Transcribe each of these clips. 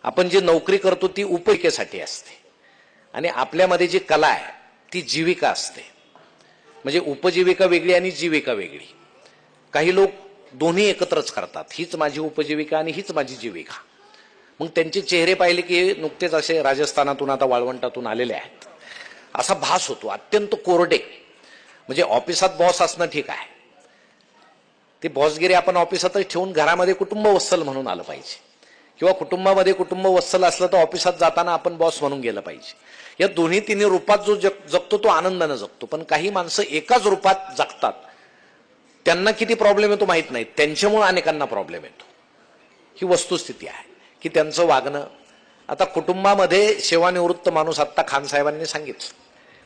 आपण जी नोकरी करतो ती उपजीविकेसाठी असते आणि आपल्यामध्ये जी कला आहे ती जीविका असते. म्हणजे उपजीविका वेगळी आणि जीविका वेगळी. काही लोक दोन्ही एकत्रच करतात, हीच माझी उपजीविका आणि हीच माझी जीविका. मग त्यांचे चेहरे पाहिले की नुकतेच असे राजस्थानातून आता वाळवंटातून आलेले आहेत असा भास होतो, अत्यंत कोरडे. म्हणजे ऑफिसात बॉस असणं ठीक आहे, ते बॉसगिरी आपण ऑफिसातच ठेवून घरामध्ये कुटुंब वत्सल म्हणून आलं पाहिजे, किंवा कुटुंबामध्ये कुटुंब वत्सल असलं तर ऑफिसात जाताना आपण बॉस म्हणून गेलं पाहिजे. या दोन्ही तिन्ही रूपात जो जगतो तो आनंदानं जगतो. पण काही माणसं एकाच रूपात जगतात, त्यांना किती प्रॉब्लेम येतो माहित नाही, त्यांच्यामुळे अनेकांना प्रॉब्लेम येतो. ही वस्तुस्थिती आहे की त्यांचं वागणं. आता कुटुंबामध्ये सेवानिवृत्त माणूस, आत्ता खान साहेबांनी सांगितलं,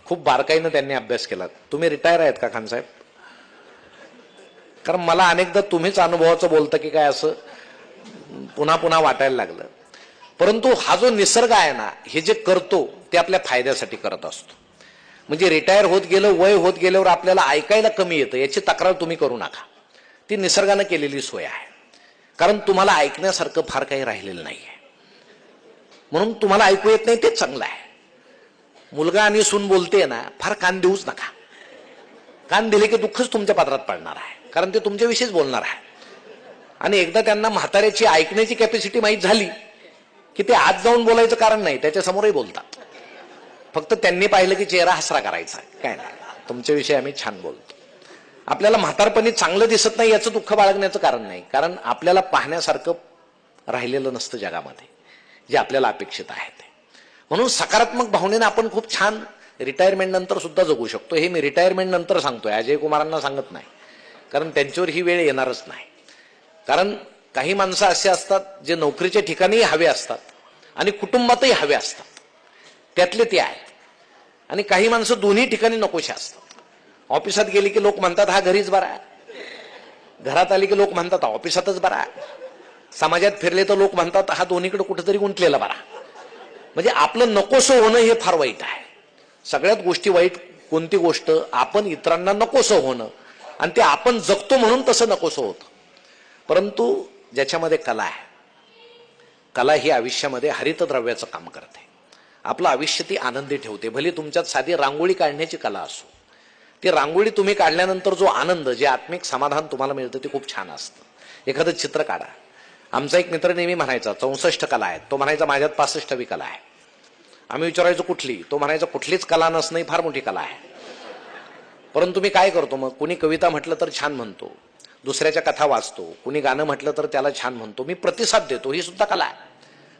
खूप बारकाईनं त्यांनी अभ्यास केला. तुम्ही रिटायर आहेत का खान साहेब? कारण मला अनेकदा तुम्हीच अनुभवाचं बोलतं की काय असं पुन्हा पुन्हा वाटायला लागलं. परंतु हा जो निसर्ग आहे ना, हे जे करतो ते आपल्या फायद्यासाठी करत असतो. म्हणजे रिटायर होत गेलं, वय होत गेल्यावर आपल्याला ऐकायला कमी येतं याची तक्रार तुम्ही करू नका. ती निसर्गानं केलेली सोय आहे. कारण तुम्हाला ऐकण्यासारखं फार काही राहिलेलं नाहीये, म्हणून तुम्हाला ऐकू येत नाही ते चांगलं आहे. मुलगा आणि सून बोलते ना, फार कान देऊच नका. कान दिले की दुःखच तुमच्या पात्रात पडणार आहे, कारण ते तुमच्याविषयीच बोलणार आहे. आणि एकदा त्यांना म्हाताऱ्याची ऐकण्याची कॅपॅसिटी माहीत झाली की ते आज जाऊन बोलायचं कारण नाही, त्याच्या समोरही बोलतात. फक्त त्यांनी पाहिलं की चेहरा हसरा करायचा, काय नाही, तुमच्याविषयी आम्ही छान बोलतो. आपल्याला म्हातारपणी चांगलं दिसत नाही याचं दुःख बाळगण्याचं कारण नाही, कारण आपल्याला पाहण्यासारखं राहिलेलं नसतं जगामध्ये जे आपल्याला अपेक्षित आहे ते. म्हणून सकारात्मक भावनेने आपण खूप छान रिटायरमेंट नंतर सुद्धा जगू शकतो. हे मी रिटायरमेंट नंतर सांगतोय, अजय कुमारांना सांगत नाही, कारण त्यांच्यावर ही वेळ येणारच नाही. कारण काही माणसं असे असतात जे नोकरीच्या ठिकाणीही हवे असतात आणि कुटुंबातही हवे असतात, त्यातले ते आहेत. आणि काही माणसं दोन्ही ठिकाणी नकोशे असतात. ऑफिसात गेली की लोक म्हणतात हा घरीच बरा आहे, घरात आली की लोक म्हणतात ऑफिसातच बरा आहे, समाजात फिरले तर लोक म्हणतात हा दोन्हीकडे कुठेतरी गुंतलेला बरा. म्हणजे आपलं नकोसं होणं हे फार वाईट आहे. सगळ्यात गोष्टी वाईट कोणती गोष्ट? आपण इतरांना नकोसं होणं, आणि ते आपण जगतो म्हणून तसं नकोसं होतं. परंतु ज्याच्यामध्ये कला आहे, कला ही आयुष्यामध्ये हरितद्रव्याचं काम करते. आपलं आयुष्य ती आनंदी ठेवते. भले तुमच्यात साधी रांगोळी काढण्याची कला असो, ती रांगोळी तुम्ही काढल्यानंतर जो आनंद, जे आत्मिक समाधान तुम्हाला मिळतं ते खूप छान असतं. एखादं चित्र काढा. आमचा एक मित्र नेहमी म्हणायचा 64 कला आहेत, तो म्हणायचा माझ्यात 65वी कला आहे. आम्ही विचारायचो कुठली, तो म्हणायचा कुठलीच कला नसणं फार मोठी कला आहे. परंतु मी काय करतो मग, कुणी कविता म्हटलं तर छान म्हणतो, दुसऱ्याच्या कथा वाचतो, कुणी गाणं म्हटलं तर त्याला छान म्हणतो, मी प्रतिसाद देतो, ही सुद्धा कला आहे.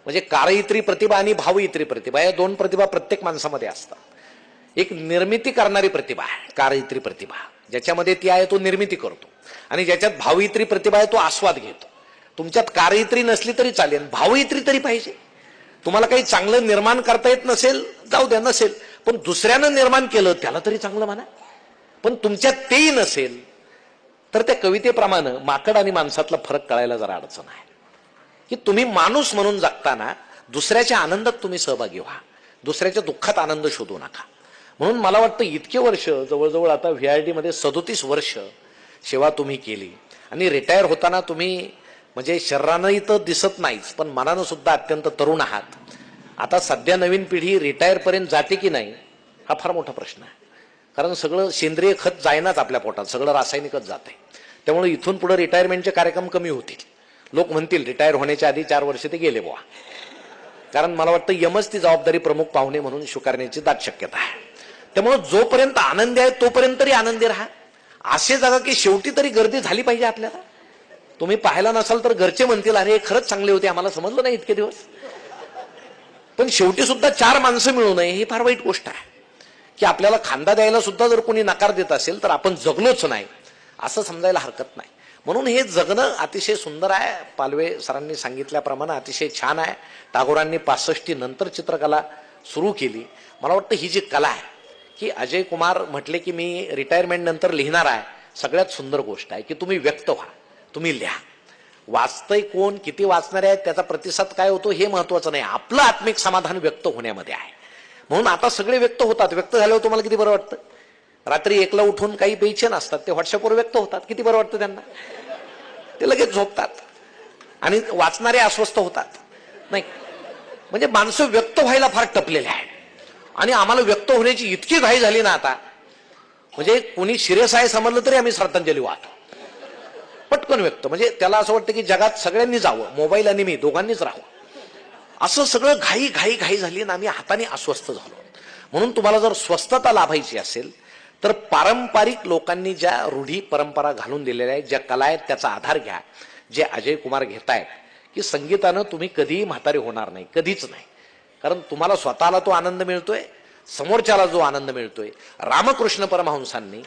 म्हणजे कार्ययित्री प्रतिभा आणि भावयित्री प्रतिभा, या दोन प्रतिभा प्रत्येक माणसामध्ये असतात. एक निर्मिती करणारी प्रतिभा आहे कार्ययित्री प्रतिभा, ज्याच्यामध्ये ती आहे तो निर्मिती करतो, आणि ज्याच्यात भावयित्री प्रतिभा आहे तो आस्वाद घेतो. तुमच्यात कार्ययित्री नसली तरी चालेल, भावयित्री तरी पाहिजे. तुम्हाला काही चांगलं निर्माण करता येत नसेल, जाऊ द्या, नसेल, पण दुसऱ्यानं निर्माण केलं त्याला तरी चांगलं म्हणा. पण तुमच्यात तेही नसेल तर त्या कवितेप्रमाणे माकड आणि माणसातला फरक कळायला जरा अडचण आहे. की तुम्ही माणूस म्हणून जगताना दुसऱ्याच्या आनंदात तुम्ही सहभागी व्हा, दुसऱ्याच्या दुःखात आनंद शोधू नका. म्हणून मला वाटतं इतके वर्ष, जवळजवळ आता VIT मध्ये 37 वर्ष सेवा तुम्ही केली, आणि रिटायर होताना तुम्ही म्हणजे शरीरानंही तर दिसत नाहीच, पण मनानं सुद्धा अत्यंत तरुण आहात. आता सध्या नवीन पिढी रिटायर पर्यंत जाते की नाही हा फार मोठा प्रश्न आहे. कारण सगळं सेंद्रिय खत जायनाच आपल्या पोटात, सगळं रासायनिकच जाते. त्यामुळे इथून पुढे रिटायरमेंटचे कार्यक्रम कमी होतील. लोक म्हणतील रिटायर होण्याच्या आधी 4 वर्ष ते गेले बुवा. कारण मला वाटतं यमच ती जबाबदारी प्रमुख पाहुणे म्हणून स्वीकारण्याची दाट शक्यता आहे. त्यामुळे जोपर्यंत आनंदी आहे तोपर्यंत तरी आनंदी राहा. असे जागा की शेवटी तरी गर्दी झाली पाहिजे आपल्याला. तुम्ही पाहायला नसाल तर घरचे म्हणतील अरे खरंच चांगले होते, आम्हाला समजलं नाही इतके दिवस. पण शेवटी सुद्धा 4 माणसं मिळू नये ही फार वाईट गोष्ट आहे. की आपल्याला खांदा द्यायला सुद्धा जर कोणी नकार देत असेल तर आपण जगलोच नाही असं समजायला हरकत नाही. म्हणून हे जगणं अतिशय सुंदर आहे. पालवे सरांनी सांगितल्याप्रमाणे अतिशय छान आहे. टागोरांनी 65 नंतर चित्रकला सुरू केली. मला वाटतं ही जी कला आहे की अजय कुमार म्हटले की मी रिटायरमेंट नंतर लिहिणार आहे, सगळ्यात सुंदर गोष्ट आहे की तुम्ही व्यक्त व्हा, तुम्ही लिहा. वाचतंय कोण, किती वाचणारे आहेत, त्याचा प्रतिसाद काय होतो हे महत्वाचं नाही, आपलं आत्मिक समाधान व्यक्त होण्यामध्ये आहे. म्हणून आता सगळे व्यक्त होतात. व्यक्त झाल्यावर तुम्हाला किती बरं वाटतं. रात्री 1ला उठून काही बेचैन असतात, ते व्हॉट्सअपवर व्यक्त होतात, किती बरं वाटतं त्यांना. ते लगेच झोपतात आणि वाचणारे अस्वस्थ होतात. नाही, म्हणजे माणसं व्यक्त व्हायला फार टपलेले आहे आणि आम्हाला व्यक्त होण्याची इतकी घाई झाली ना आता, म्हणजे कोणी सिरियस आहे समजलं तरी आम्ही श्रद्धांजली वाहतो पटकन व्यक्त. म्हणजे त्याला असं वाटतं की जगात सगळ्यांनी जावं, मोबाईल आणि मी दोघांनीच राहावं, असं सगळं घाई घाई घाई झाली आणि आम्ही हाताने अस्वस्थ झालो. म्हणून तुम्हाला जर स्वस्थता लाभायची असेल तर पारंपरिक लोकांनी ज्या रूढी परंपरा घालून दिलेल्या आहेत, ज्या कला आहेत, त्याचा आधार घ्या. जे अजय कुमार घेतायत की संगीतानं तुम्ही कधीही म्हातारे होणार नाही, कधीच नाही. कारण तुम्हाला स्वतःला तो आनंद मिळतोय, समोरच्याला जो आनंद मिळतोय. रामकृष्ण परमहंसांनी,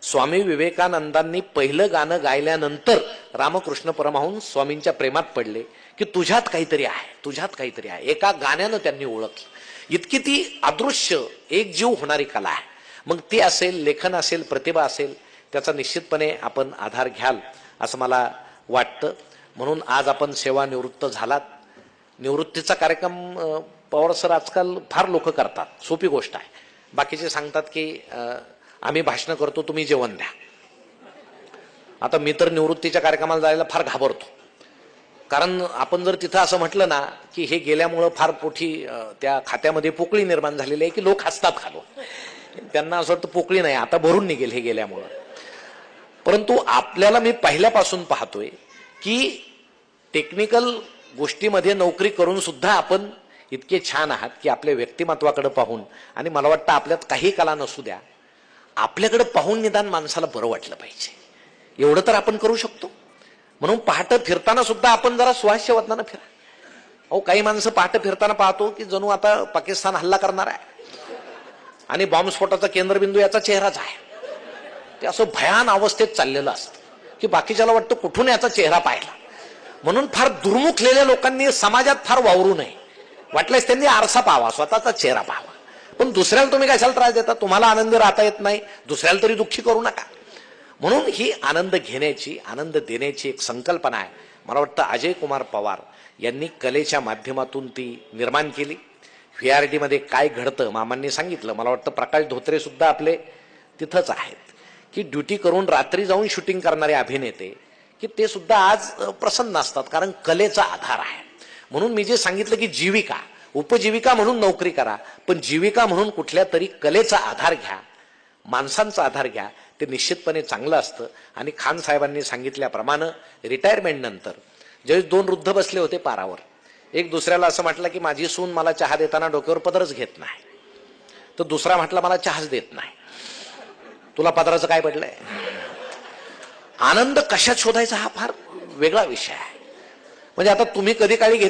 स्वामी विवेकानंदांनी पहिलं गाणं गायल्यानंतर रामकृष्ण परमहंस स्वामींच्या प्रेमात पडले की तुझ्यात काहीतरी आहे, तुझ्यात काहीतरी आहे. एका गाण्यानं त्यांनी ओळखलं. इतकी ती अदृश्य एक जीव होणारी कला आहे. मग ती असेल, लेखन असेल, प्रतिभा असेल, त्याचा निश्चितपणे आपण आधार घ्याल असं मला वाटतं. म्हणून आज आपण सेवानिवृत्त झालात. निवृत्तीचा कार्यक्रम पवार सर आजकाल फार लोक करतात, सोपी गोष्ट आहे. बाकीचे सांगतात की आम्ही भाषण करतो, तुम्ही जेवण द्या. आता मी तर निवृत्तीच्या कार्यक्रमाला जायला फार घाबरतो. कारण आपण जर तिथं असं म्हटलं ना की हे गेल्यामुळं फार मोठी त्या खात्यामध्ये पोकळी निर्माण झालेली आहे की लोक हसतात खालो. त्यांना असं वाटतं पोकळी नाही, आता भरून निघेल हे गेल्यामुळं. परंतु आपल्याला मी पहिल्यापासून पाहतोय की टेक्निकल गोष्टीमध्ये नोकरी करून सुद्धा आपण इतके छान आहात की आपल्या व्यक्तिमत्वाकडे पाहून, आणि मला वाटतं आपल्यात काही कला नसू द्या, आपल्याकडे पाहून निदान माणसाला बरं वाटलं पाहिजे, एवढं तर आपण करू शकतो. म्हणून पहाटे फिरताना सुद्धा आपण जरा सुहास्यवदनानं फिरा. अहो, काही माणसं पहाटे फिरताना पाहतो की जणू आता पाकिस्तान हल्ला करणार आहे आणि बॉम्बस्फोटाचा केंद्रबिंदू याचा चेहराच आहे. ते असं भयान अवस्थेत चाललेलं असतं की बाकीच्याला वाटतं कुठून याचा चेहरा पाहिला. म्हणून फार दुर्मुखलेल्या लोकांनी समाजात फार वावरू नये. वाटल्यास त्यांनी आरसा पाहावा, स्वतःचा चेहरा पाहावा. पण दुसऱ्याला तुम्ही कशाला त्रास देता? तुम्हाला आनंदी राहता येत नाही, दुसऱ्याला तरी दुःखी करू नका. म्हणून ही आनंद घेण्याची, आनंद देण्याची एक संकल्पना आहे. मला वाटतं अजय कुमार पवार यांनी कलेच्या माध्यमातून ती निर्माण केली. VRD मध्ये काय घडतं मामांनी सांगितलं. मला वाटतं प्रकाश धोत्रे सुद्धा आपले तिथंच आहेत की ड्युटी करून रात्री जाऊन शूटिंग करणारे अभिनेते की ते सुद्धा आज प्रसन्न असतात, कारण कलेचा आधार आहे. म्हणून मी जे सांगितलं की जीविका, उपजीविका म्हणून नोकरी करा, पण जीविका म्हणून कुठल्या तरी कलेचा आधार घ्या, माणसांचा आधार घ्या, ते निश्चितपणे चांगलं असतं. आणि खान साहेबांनी सांगितल्याप्रमाणे रिटायरमेंट नंतर ज्यावेळेस 2 वृद्ध बसले होते पारावर, एक दुसऱ्याला असं म्हटलं की माझी सून मला चहा देताना डोक्यावर पदरच घेत नाही, तर दुसरा म्हटला मला चहाच देत नाही. तुला पदराचं काय पडलंय? आनंद कशात शोधायचा हा फार वेगळा विषय आहे. म्हणजे आता तुम्ही कधी काळी